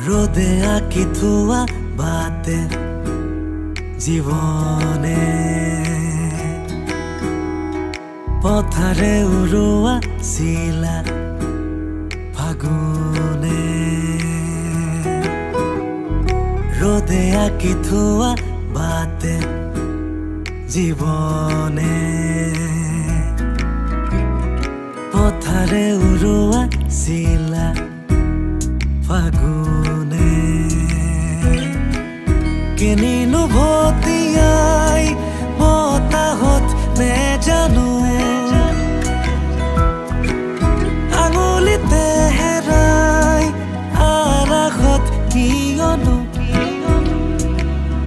ৰোদে আঁকি থোৱা বাটে জীৱনে পথাৰে উৰুৱা চিলা ফাগুনে ৰোদে আঁকি থোৱা বাটে জীৱনে পথাৰে উৰুৱা চিলা ফাগুনে কেনিনো ভতিয়াই বতাহত নেজানো আঙুলিতে হেৰাই আৰাখত কিয়নো